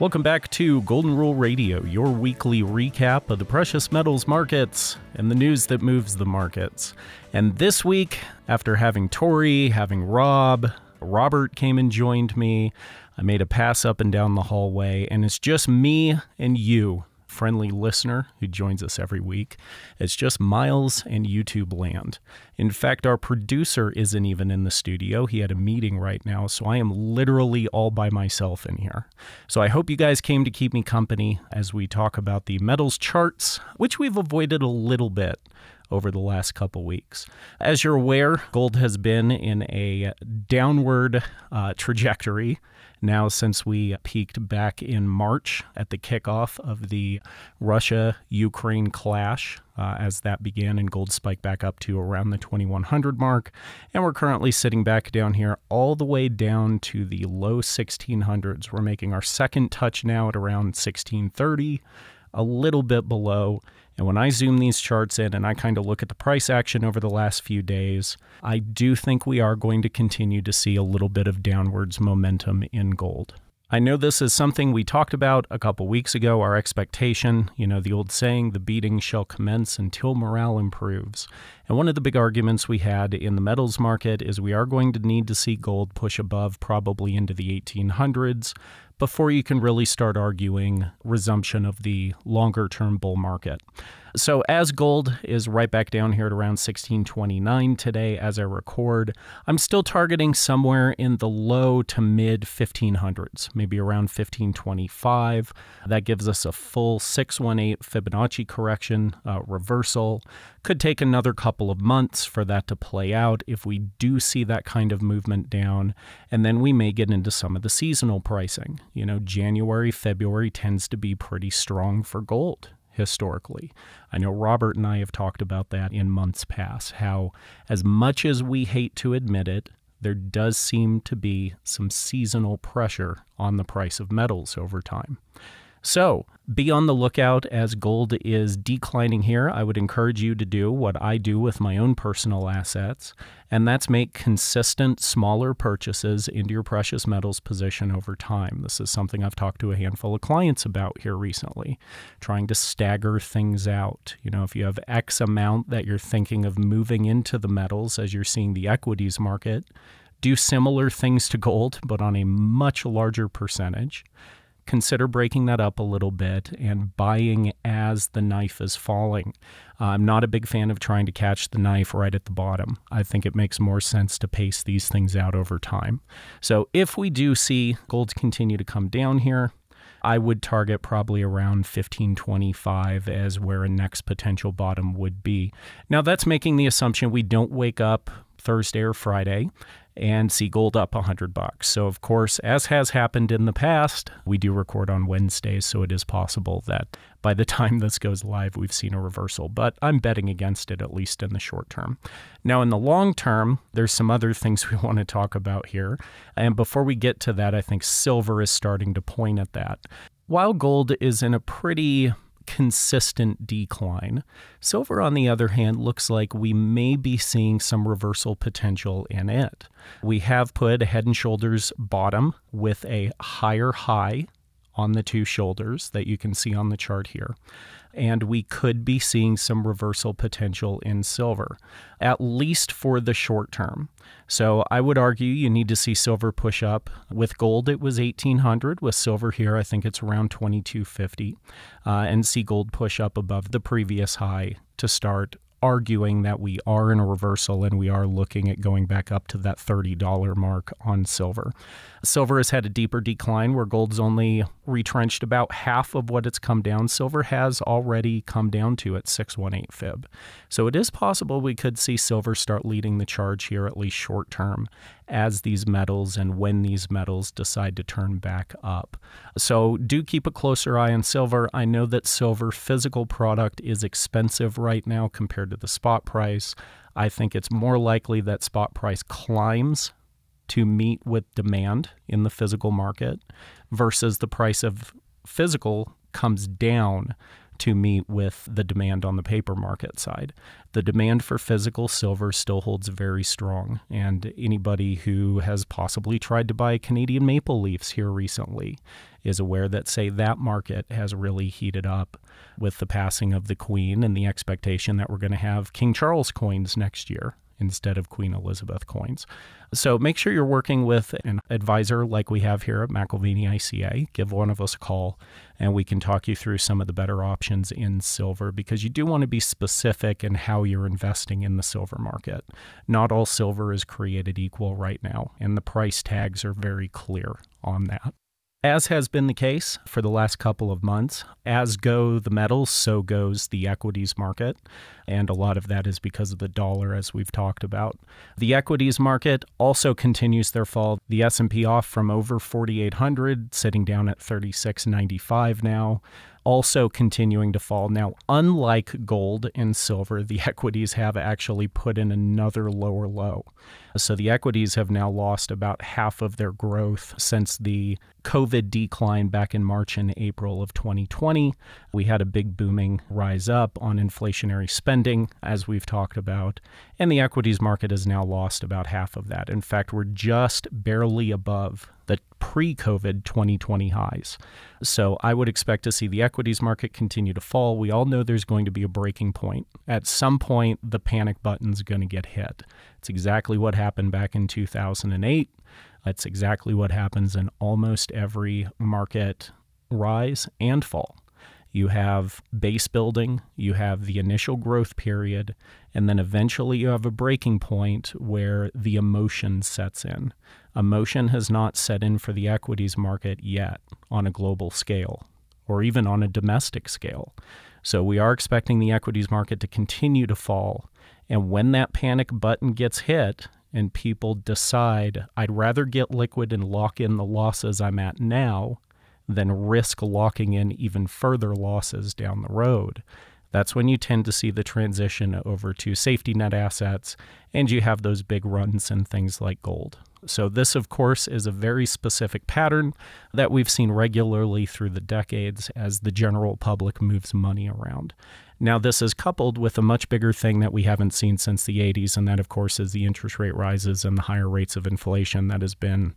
Welcome back to Golden Rule Radio, your weekly recap of the precious metals markets and the news that moves the markets. And this week, after having Tori, having Robert came and joined me. I made a pass up and down the hallway, and it's just me and you, friendly listener who joins us every week. It's just Miles and YouTube land. In fact, our producer isn't even in the studio. He had a meeting right now, so I am literally all by myself in here. So I hope you guys came to keep me company as we talk about the metals charts, which we've avoided a little bit over the last couple weeks. As you're aware, gold has been in a downward trajectory now since we peaked back in March at the kickoff of the Russia-Ukraine clash as that began, and gold spiked back up to around the 2100 mark. And we're currently sitting back down here all the way down to the low 1600s. We're making our second touch now at around 1630, a little bit below. And when I zoom these charts in and I kind of look at the price action over the last few days, I do think we are going to continue to see a little bit of downwards momentum in gold. I know this is something we talked about a couple weeks ago, our expectation, the old saying, the beating shall commence until morale improves. And one of the big arguments we had in the metals market is we are going to need to see gold push above probably into the 1800s before you can really start arguing resumption of the longer-term bull market. So as gold is right back down here at around 1629 today as I record, I'm still targeting somewhere in the low to mid 1500s, maybe around 1525. That gives us a full 618 Fibonacci correction reversal. Could take another couple of months for that to play out if we do see that kind of movement down, and then we may get into some of the seasonal pricing. January, February tends to be pretty strong for gold historically. I know Robert and I have talked about that in months past, how as much as we hate to admit it, there does seem to be some seasonal pressure on the price of metals over time. So be on the lookout as gold is declining here. I would encourage you to do what I do with my own personal assets, and that's make consistent, smaller purchases into your precious metals position over time. This is something I've talked to a handful of clients about here recently, trying to stagger things out. If you have X amount that you're thinking of moving into the metals as you're seeing the equities market, do similar things to gold, but on a much larger percentage. Consider breaking that up a little bit and buying as the knife is falling. I'm not a big fan of trying to catch the knife right at the bottom. I think it makes more sense to pace these things out over time. So if we do see gold continue to come down here, I would target probably around 1525 as where a next potential bottom would be. Now that's making the assumption we don't wake up Thursday or Friday and see gold up $100. So of course, as has happened in the past, we do record on Wednesdays, so it is possible that by the time this goes live, we've seen a reversal, but I'm betting against it, at least in the short term. Now in the long term, there's some other things we want to talk about here. And before we get to that, I think silver is starting to point at that. While gold is in a pretty consistent decline, silver, on the other hand, looks like we may be seeing some reversal potential in it. We have put a head and shoulders bottom with a higher high on the two shoulders that you can see on the chart here. And we could be seeing some reversal potential in silver, at least for the short term. So I would argue you need to see silver push up. With gold, it was 1800. With silver here, I think it's around 2250. And see gold push up above the previous high to start arguing that we are in a reversal and we are looking at going back up to that $30 mark on silver. Silver has had a deeper decline where gold's only retrenched about half of what it's come down. Silver has already come down to at 618 fib. So it is possible we could see silver start leading the charge here, at least short term, as these metals and when these metals decide to turn back up. So do keep a closer eye on silver. I know that silver physical product is expensive right now compared to the spot price. I think it's more likely that spot price climbs to meet with demand in the physical market versus the price of physical comes down to meet with the demand on the paper market side. The demand for physical silver still holds very strong, and anybody who has possibly tried to buy Canadian maple leafs here recently is aware that, say, that market has really heated up with the passing of the Queen and the expectation that we're going to have King Charles coins next year instead of Queen Elizabeth coins. So make sure you're working with an advisor like we have here at McElvany ICA. Give one of us a call, and we can talk you through some of the better options in silver, because you do want to be specific in how you're investing in the silver market. Not all silver is created equal right now, and the price tags are very clear on that. As has been the case for the last couple of months, as go the metals, so goes the equities market. And a lot of that is because of the dollar, as we've talked about. The equities market also continues their fall. The S&P off from over 4,800, sitting down at 36.95 now. Also continuing to fall. Now, unlike gold and silver, the equities have actually put in another lower low. So the equities have now lost about half of their growth since the COVID decline back in March and April of 2020. We had a big booming rise up on inflationary spending, as we've talked about, and the equities market has now lost about half of that. In fact, we're just barely above the pre-COVID 2020 highs. So I would expect to see the equities market continue to fall. We all know there's going to be a breaking point. At some point, the panic button's going to get hit. It's exactly what happened back in 2008. That's exactly what happens in almost every market rise and fall. You have base building, you have the initial growth period, and then eventually you have a breaking point where the emotion sets in. Emotion has not set in for the equities market yet on a global scale, or even on a domestic scale. So we are expecting the equities market to continue to fall. And when that panic button gets hit and people decide, I'd rather get liquid and lock in the losses I'm at now than risk locking in even further losses down the road, that's when you tend to see the transition over to safety net assets, and you have those big runs in things like gold. So this, of course, is a very specific pattern that we've seen regularly through the decades as the general public moves money around. Now, this is coupled with a much bigger thing that we haven't seen since the 80s, and that, of course, is the interest rate rises and the higher rates of inflation that has been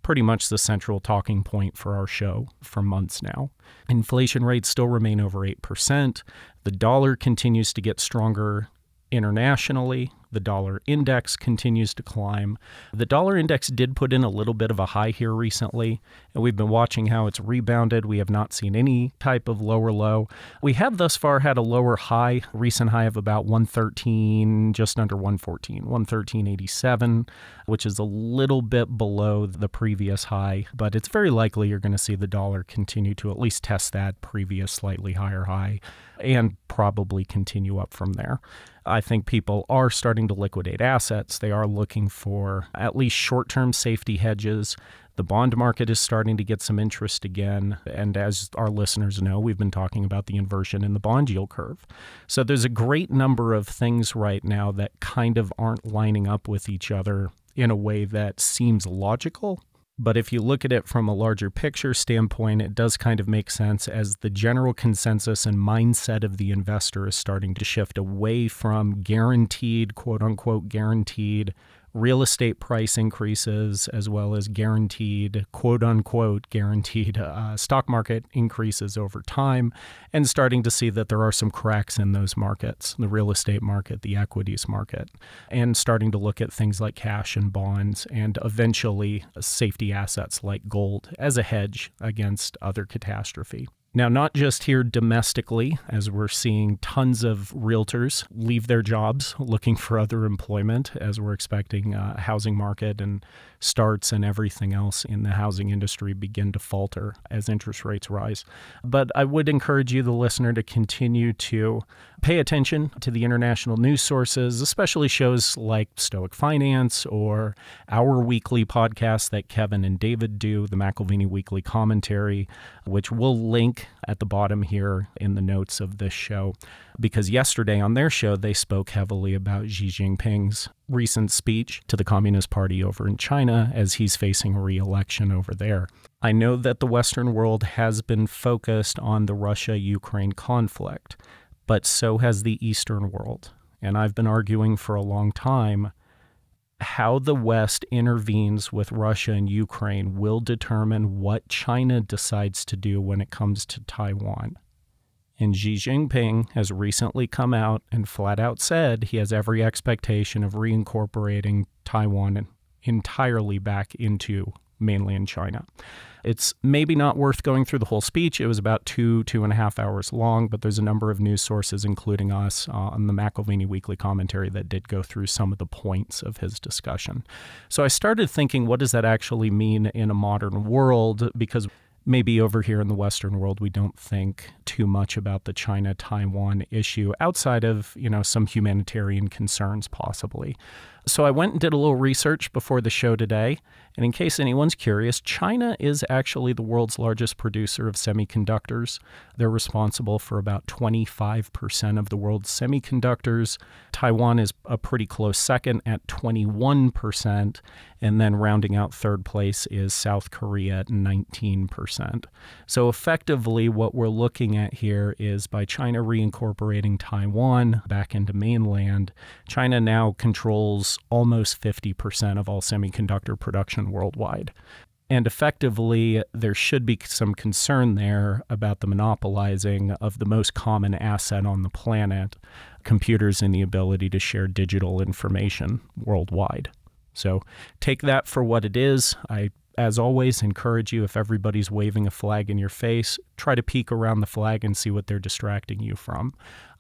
pretty much the central talking point for our show for months now. Inflation rates still remain over 8%. The dollar continues to get stronger internationally. The dollar index continues to climb. The dollar index did put in a little bit of a high here recently, and we've been watching how it's rebounded. We have not seen any type of lower low. We have thus far had a lower high, recent high of about 113, just under 114, 113.87, which is a little bit below the previous high, but it's very likely you're going to see the dollar continue to at least test that previous slightly higher high and probably continue up from there. I think people are starting to liquidate assets. They are looking for at least short-term safety hedges. The bond market is starting to get some interest again. And as our listeners know, we've been talking about the inversion in the bond yield curve. So there's a great number of things right now that kind of aren't lining up with each other in a way that seems logical. But if you look at it from a larger picture standpoint, it does kind of make sense as the general consensus and mindset of the investor is starting to shift away from guaranteed, quote unquote, guaranteed real estate price increases, as well as guaranteed, quote unquote, guaranteed stock market increases over time, and starting to see that there are some cracks in those markets, the real estate market, the equities market, and starting to look at things like cash and bonds and eventually safety assets like gold as a hedge against other catastrophe. Now, not just here domestically, as we're seeing tons of realtors leave their jobs looking for other employment, as we're expecting housing market and starts and everything else in the housing industry begin to falter as interest rates rise. But I would encourage you, the listener, to continue to pay attention to the international news sources, especially shows like Stoic Finance or our weekly podcast that Kevin and David do, the McElvany Weekly Commentary, which we'll link link at the bottom here in the notes of this show, because yesterday on their show, they spoke heavily about Xi Jinping's recent speech to the Communist Party over in China as he's facing re-election over there. I know that the Western world has been focused on the Russia-Ukraine conflict, but so has the Eastern world. And I've been arguing for a long time how the West intervenes with Russia and Ukraine will determine what China decides to do when it comes to Taiwan. And Xi Jinping has recently come out and flat out said he has every expectation of reincorporating Taiwan entirely back into mainland China. It's maybe not worth going through the whole speech. It was about 2.5 hours long, but there's a number of news sources, including us, on the McElvaney Weekly Commentary that did go through some of the points of his discussion. So I started thinking, what does that actually mean in a modern world? Because maybe over here in the Western world, we don't think too much about the China-Taiwan issue outside of, some humanitarian concerns possibly. So I went and did a little research before the show today. And in case anyone's curious, China is actually the world's largest producer of semiconductors. They're responsible for about 25% of the world's semiconductors. Taiwan is a pretty close second at 21%. And then rounding out third place is South Korea at 19%. So effectively, what we're looking at here is by China reincorporating Taiwan back into mainland, China now controls almost 50% of all semiconductor production worldwide. And effectively, there should be some concern there about the monopolizing of the most common asset on the planet, computers and the ability to share digital information worldwide. So take that for what it is. I, as always, encourage you, if everybody's waving a flag in your face, try to peek around the flag and see what they're distracting you from.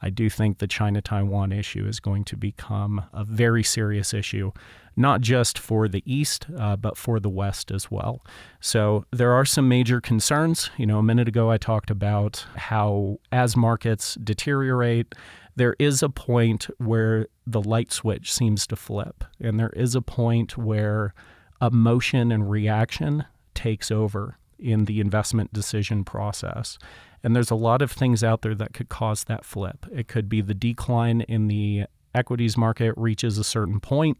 I do think the China-Taiwan issue is going to become a very serious issue, not just for the East, but for the West as well. So there are some major concerns. A minute ago I talked about how as markets deteriorate, there is a point where the light switch seems to flip, and there is a point where emotion and reaction takes over in the investment decision process. And there's a lot of things out there that could cause that flip. It could be the decline in the equities market reaches a certain point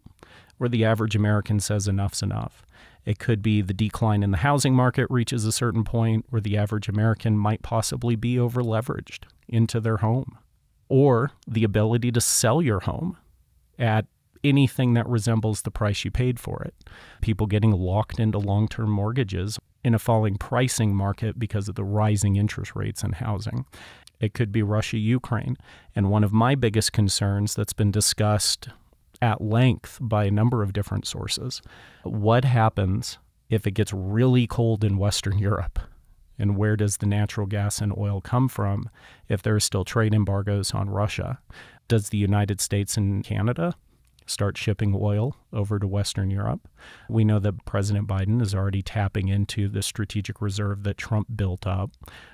where the average American says enough's enough. It could be the decline in the housing market reaches a certain point where the average American might possibly be over-leveraged into their home. Or the ability to sell your home at anything that resembles the price you paid for it. People getting locked into long-term mortgages in a falling pricing market because of the rising interest rates in housing. It could be Russia-Ukraine. And one of my biggest concerns that's been discussed at length by a number of different sources, what happens if it gets really cold in Western Europe? And where does the natural gas and oil come from if there are still trade embargoes on Russia? Does the United States and Canada start shipping oil over to Western Europe? We know that President Biden is already tapping into the strategic reserve that Trump built up,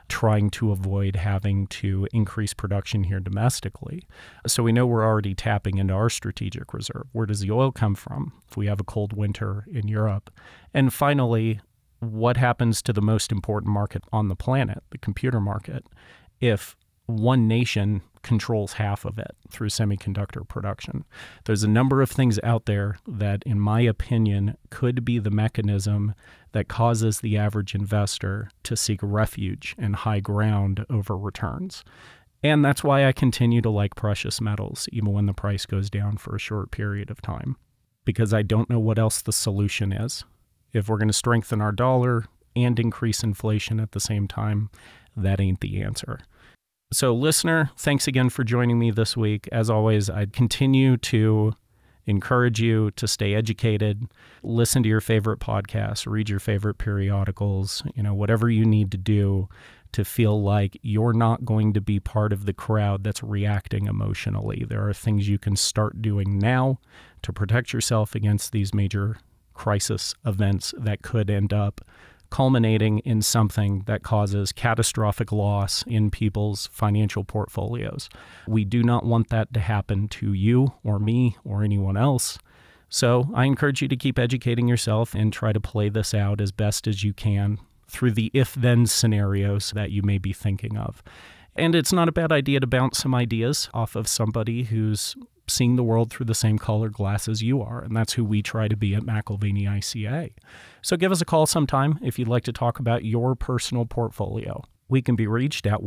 trying to avoid having to increase production here domestically. So we know we're already tapping into our strategic reserve. Where does the oil come from if we have a cold winter in Europe? And finally, what happens to the most important market on the planet, the computer market, if one nation controls half of it through semiconductor production? There's a number of things out there that, in my opinion, could be the mechanism that causes the average investor to seek refuge and high ground over returns. And that's why I continue to like precious metals, even when the price goes down for a short period of time, because I don't know what else the solution is. If we're going to strengthen our dollar and increase inflation at the same time, that ain't the answer. So listener, thanks again for joining me this week. As always, I'd continue to encourage you to stay educated, listen to your favorite podcasts, read your favorite periodicals, whatever you need to do to feel like you're not going to be part of the crowd that's reacting emotionally. There are things you can start doing now to protect yourself against these major crisis events that could end up culminating in something that causes catastrophic loss in people's financial portfolios. We do not want that to happen to you or me or anyone else. So I encourage you to keep educating yourself and try to play this out as best as you can through the if-then scenarios that you may be thinking of. And it's not a bad idea to bounce some ideas off of somebody who's seeing the world through the same colored glasses you are, and that's who we try to be at McIlvaney ICA. So give us a call sometime if you'd like to talk about your personal portfolio. We can be reached at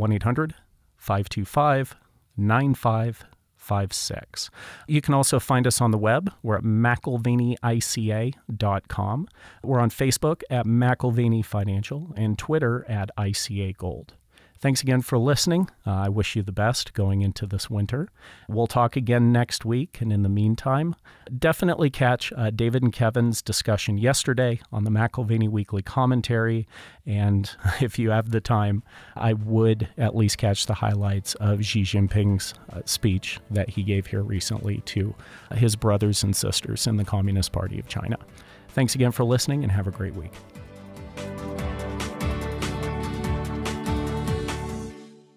1-800-525-9556. You can also find us on the web. We're at McIlvaneyICA.com. We're on Facebook at McIlvaney Financial and Twitter at ICA Gold. Thanks again for listening. I wish you the best going into this winter. We'll talk again next week. And in the meantime, definitely catch David and Kevin's discussion yesterday on the McIlvaney Weekly Commentary. And if you have the time, I would at least catch the highlights of Xi Jinping's speech that he gave here recently to his brothers and sisters in the Communist Party of China. Thanks again for listening and have a great week.